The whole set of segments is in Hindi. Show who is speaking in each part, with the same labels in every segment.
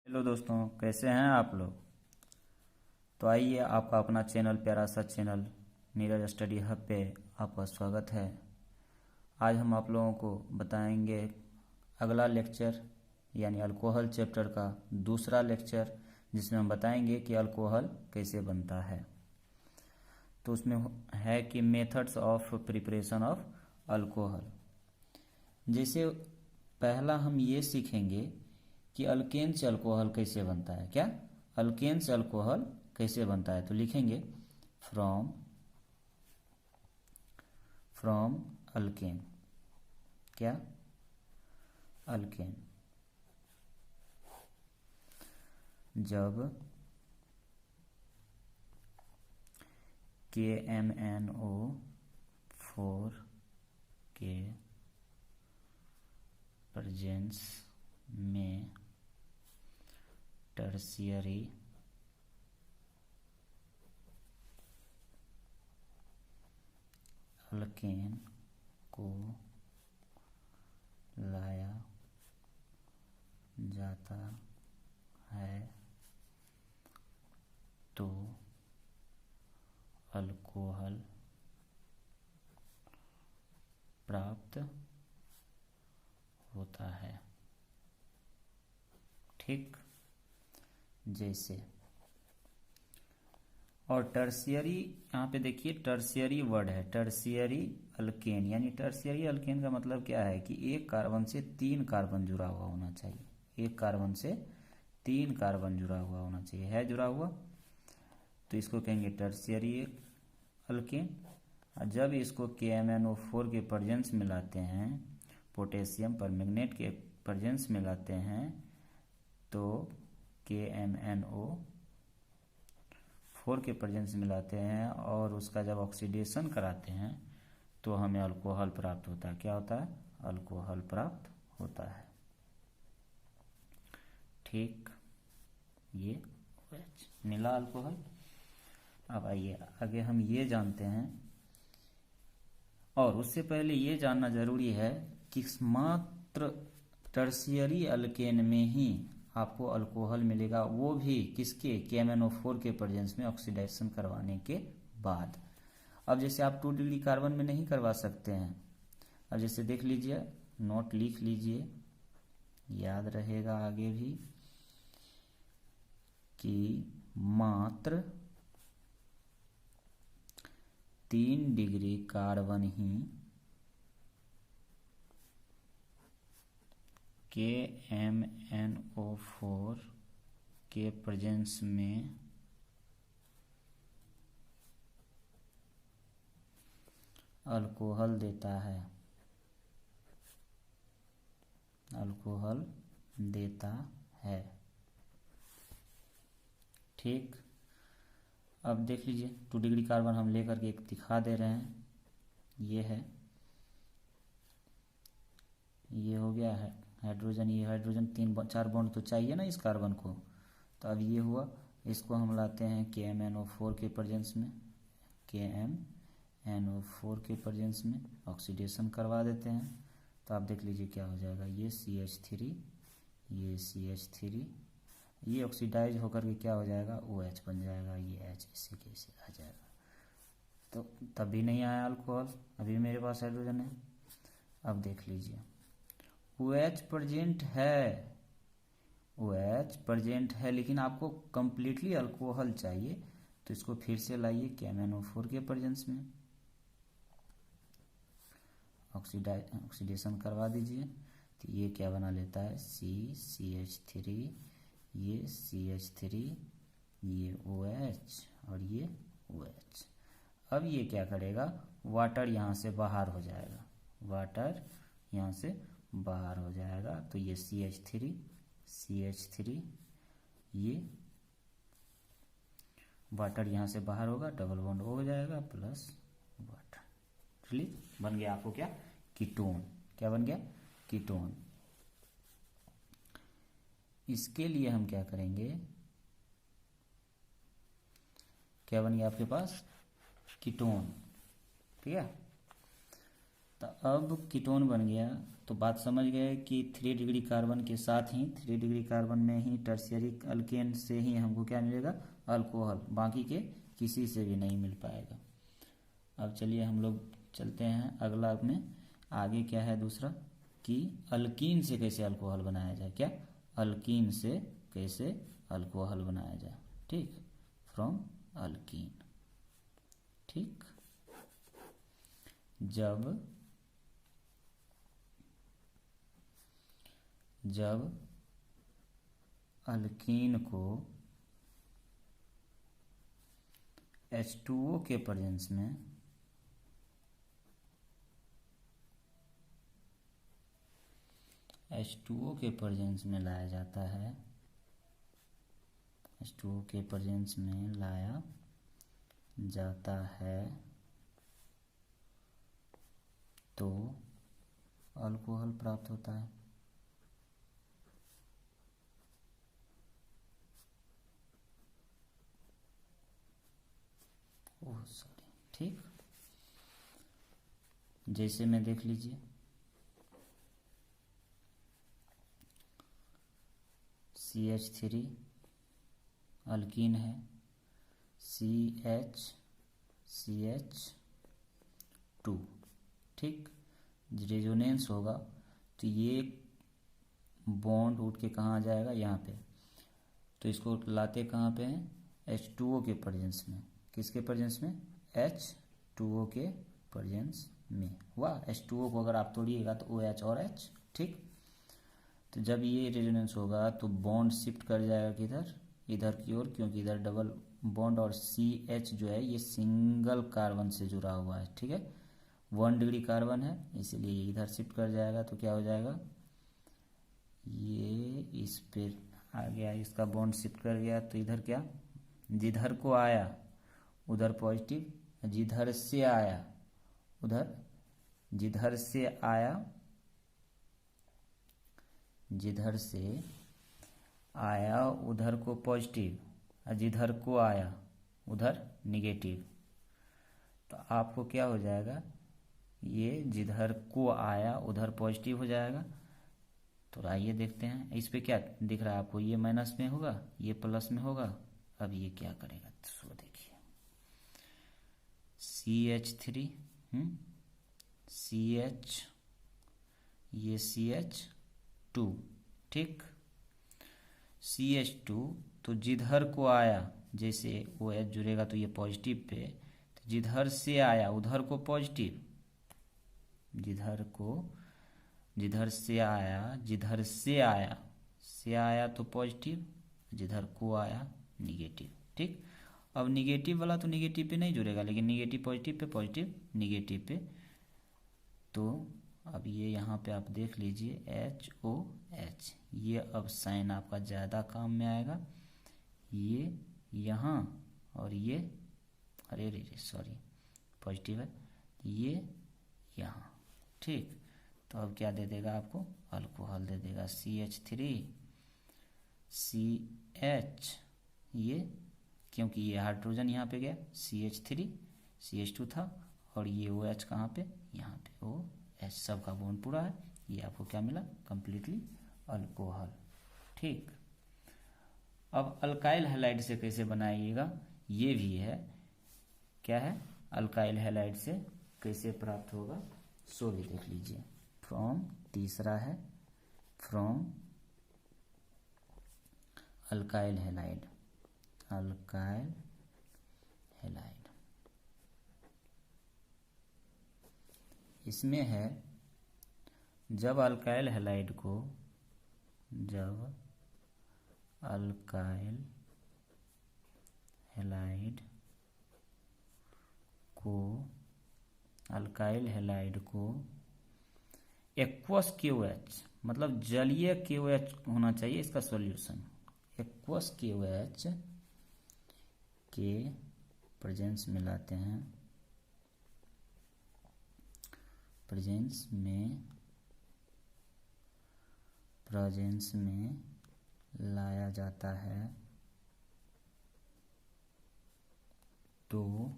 Speaker 1: हेलो दोस्तों, कैसे हैं आप लोग। तो आइए, आपका अपना चैनल, प्यारा सा चैनल नीरज स्टडी हब पे आपका स्वागत है। आज हम आप लोगों को बताएंगे अगला लेक्चर यानी अल्कोहल चैप्टर का दूसरा लेक्चर, जिसमें हम बताएंगे कि अल्कोहल कैसे बनता है। तो उसमें है कि methods of preparation of alcohol. जैसे पहला हम ये सीखेंगे कि अल्केन से अल्कोहल कैसे बनता है। क्या अल्केन से अल्कोहल कैसे बनता है? तो लिखेंगे फ्रॉम अल्केन। क्या अल्केन, जब KMnO4 के प्रेजेंस में टर्शियरी अल्केन को लाया जाता है तो अल्कोहल प्राप्त होता है। ठीक, जैसे और टर्शियरी, यहाँ पे देखिए टर्शियरी वर्ड है, टर्शियरी अल्केन। यानी टर्शियरी अल्केन का मतलब क्या है कि एक कार्बन से 3 कार्बन जुड़ा हुआ होना चाहिए। एक कार्बन से 3 कार्बन जुड़ा हुआ होना चाहिए। है जुड़ा हुआ, तो इसको कहेंगे टर्शियरी अल्केन। और जब इसको KMnO4 के प्रेजेंस में लाते हैं, पोटेशियम परमैंगनेट के प्रेजेंस में लाते हैं, तो KMnO4 के प्रेजेंस में लाते हैं और उसका जब ऑक्सीडेशन कराते हैं तो हमें अल्कोहल प्राप्त होता है। क्या होता है? अल्कोहल प्राप्त होता है। ठीक, ये मिला अल्कोहल। अब आइए आगे हम ये जानते हैं, और उससे पहले ये जानना जरूरी है कि मात्र टर्शियरी अल्केन में ही आपको अल्कोहल मिलेगा, वो भी किसके? KMnO4 के प्रेजेंस में ऑक्सीडेशन करवाने के बाद। अब जैसे आप 2 डिग्री कार्बन में नहीं करवा सकते हैं। अब जैसे देख लीजिए, नोट लिख लीजिए, याद रहेगा आगे भी, कि मात्र 3 डिग्री कार्बन ही KMnO4 के प्रेजेंस में अल्कोहल देता है, अल्कोहल देता है। ठीक, अब देख लीजिए 2 डिग्री कार्बन हम लेकर के एक दिखा दे रहे हैं। ये है, ये हो गया है हाइड्रोजन, ये हाइड्रोजन 3-4 बॉन्ड तो चाहिए ना इस कार्बन को। तो अब ये हुआ, इसको हम लाते हैं KMnO4 के प्रेजेंस में, KMnO4 के प्रेजेंस में ऑक्सीडेशन करवा देते हैं। तो आप देख लीजिए क्या हो जाएगा, ये CH3, ये CH3, ये ऑक्सीडाइज होकर के क्या हो जाएगा? OH बन जाएगा। ये H इसी के इसे आ जाएगा। तो तभी नहीं आया अल्कोहल, अभी मेरे पास हाइड्रोजन है। अब देख लीजिए OH प्रेजेंट है, OH प्रेजेंट है, लेकिन आपको कंप्लीटली अल्कोहल चाहिए, तो इसको फिर से लाइए KMnO4 के प्रेजेंस में, ऑक्सीडेशन करवा दीजिए। तो ये क्या बना लेता है? CH3, ये CH3, ये OH और ये OH। अब ये क्या करेगा? वाटर यहाँ से बाहर हो जाएगा, वाटर यहाँ से बाहर हो जाएगा। तो ये CH3, ये वाटर यहाँ से बाहर होगा, डबल बॉन्ड हो जाएगा, प्लस वाटर, रिलीज बन गया आपको क्या? कीटोन। क्या बन गया? कीटोन। इसके लिए हम क्या करेंगे? क्या बन गया आपके पास? कीटोन। ठीक है, तो अब कीटोन बन गया। तो बात समझ गए कि 3 डिग्री कार्बन के साथ ही 3 डिग्री कार्बन में ही टर्शियरी अल्केन से ही हमको क्या मिलेगा, अल्कोहल, बाकी के किसी से भी नहीं मिल पाएगा। अब चलिए हम लोग चलते हैं अगला में। आगे क्या है दूसरा कि अल्कीन से कैसे अल्कोहल बनाया जाए। क्या, अल्कीन से कैसे अल्कोहल बनाया जाए। ठीक, फ्रॉम अल्कीन। ठीक, जब अल्कीन को H2O के प्रेजेंस में लाया जाता है, H2O के प्रेजेंस में लाया जाता है तो अल्कोहल प्राप्त होता है। Oh sorry. ठीक, जैसे में देख लीजिए CH3 अल्कीन है, CH2। ठीक, रेजोनेंस होगा तो ये बॉन्ड उठ के कहाँ आ जाएगा, यहाँ पे। तो इसको लाते कहाँ पे हैं, H2O के प्रेजेंस में। किसके प्रेजेंस में, H2O के प्रेजेंस में। हुआ, H2O को अगर आप तोड़िएगा तो OH और H। ठीक, तो जब ये रेजोनेंस होगा तो बॉन्ड शिफ्ट कर जाएगा किधर, इधर की ओर, क्योंकि इधर डबल बॉन्ड और CH जो है ये सिंगल कार्बन से जुड़ा हुआ है। ठीक है, 1 डिग्री कार्बन है, इसीलिए इधर शिफ्ट कर जाएगा। तो क्या हो जाएगा, ये इस पे आ गया, इसका बॉन्ड शिफ्ट कर गया। तो इधर क्या, जिधर को आया उधर पॉजिटिव, जिधर से आया उधर, जिधर से आया उधर को पॉजिटिव, और जिधर को आया उधर निगेटिव। तो आपको क्या हो जाएगा, ये जिधर को आया उधर पॉजिटिव हो जाएगा। तो आइए देखते हैं, इस पे क्या दिख रहा है आपको, ये माइनस में होगा, ये प्लस में होगा। अब ये क्या करेगा, तो देखिए CH3 CH, ये CH2। ठीक, CH2, तो जिधर को आया, जैसे OH जुड़ेगा तो ये पॉजिटिव पे, तो जिधर से आया उधर को पॉजिटिव, जिधर से आया तो पॉजिटिव, जिधर को आया निगेटिव। ठीक, अब निगेटिव वाला तो निगेटिव पे नहीं जुड़ेगा, लेकिन negative positive pay, positive negative पे। तो अब ये यहाँ पे आप देख लीजिए HOH, ये अब साइन आपका ज़्यादा काम में आएगा। ये यहाँ और ये, अरे रे सॉरी, पॉजिटिव है, ये यहाँ। ठीक, तो अब क्या दे देगा आपको, अल्कोहल दे देगा, CH3 CH, ये क्योंकि ये हाइड्रोजन यहाँ पे गया, CH3 CH2 था, और ये OH कहाँ पे, यहाँ पे OH, सब का बॉन्ड पूरा है। ये आपको क्या मिला, कंप्लीटली अल्कोहल। ठीक, अब अल्काइल हैलाइड से कैसे बनाइएगा, ये भी है। क्या है, अल्काइल हैलाइड से कैसे प्राप्त होगा, सो भी देख लीजिए। फ्रॉम, तीसरा है from alkyl halide. Alkyl halide, इसमें है जब अल्काइल हैलाइड को एक्वस KOH, मतलब जलीय KOH होना चाहिए इसका सॉल्यूशन। एक्वस KOH के प्रेजेंस में लाते हैं, प्रेजेंस में लाया जाता है तो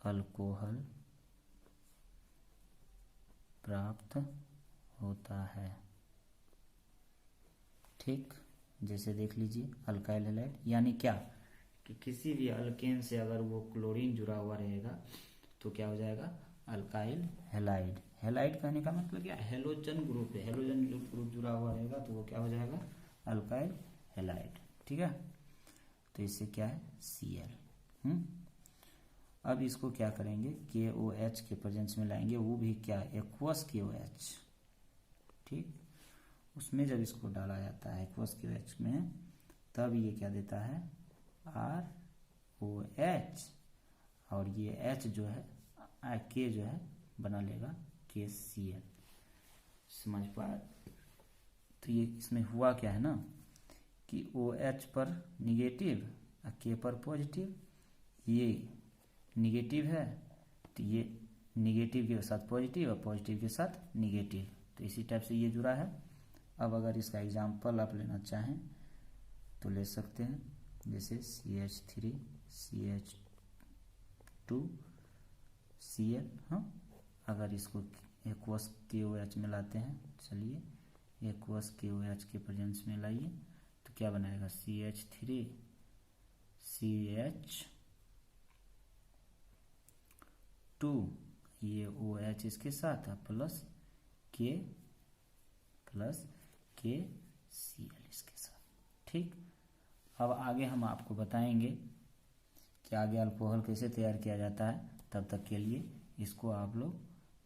Speaker 1: अल्कोहल प्राप्त होता है। ठीक, जैसे देख लीजिए अल्काइल हैलाइड, यानी क्या कि किसी भी अल्केन से अगर वो क्लोरीन जुड़ा हुआ रहेगा तो क्या हो जाएगा, अल्काइल हैलाइड। हैलाइड कहने का मतलब क्या, हेलोजन ग्रुप है, हेलोजन ग्रुप जुड़ा हुआ रहेगा तो वो क्या हो जाएगा, अल्काइल हैलाइड। ठीक है, तो इससे क्या है, Cl। अब इसको क्या करेंगे, KOH के प्रेजेंस में लाएंगे, वो भी क्या, एक्वस KOH। ठीक, उसमें जब इसको डाला जाता है एक्वस KOH में, तब ये क्या देता है, ROH, और ये H जो है, K जो है बना लेगा KCl। समझ पाए। तो ये इसमें हुआ क्या है ना कि OH पर निगेटिव और K पर पॉजिटिव, ये निगेटिव है तो ये निगेटिव के साथ पॉजिटिव और पॉजिटिव के साथ निगेटिव, तो इसी टाइप से ये जुड़ा है। अब अगर इसका एग्जाम्पल आप लेना चाहें तो ले सकते हैं, जैसे CH3 CH2 Cl। हाँ, अगर इसको एक्वस KOH में लाते हैं, चलिए एक्वस KOH के प्रेजेंस में लाइए तो क्या बनाएगा, CH3 CH2, ये OH इसके साथ प्लस KCl इसके साथ। ठीक, अब आगे हम आपको बताएंगे कि आगे अल्कोहल कैसे तैयार किया जाता है, तब तक के लिए इसको आप लोग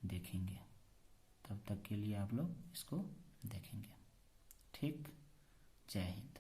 Speaker 1: देखेंगे, तब तक के लिए आप लोग इसको देखेंगे। ठीक, जय हिंद।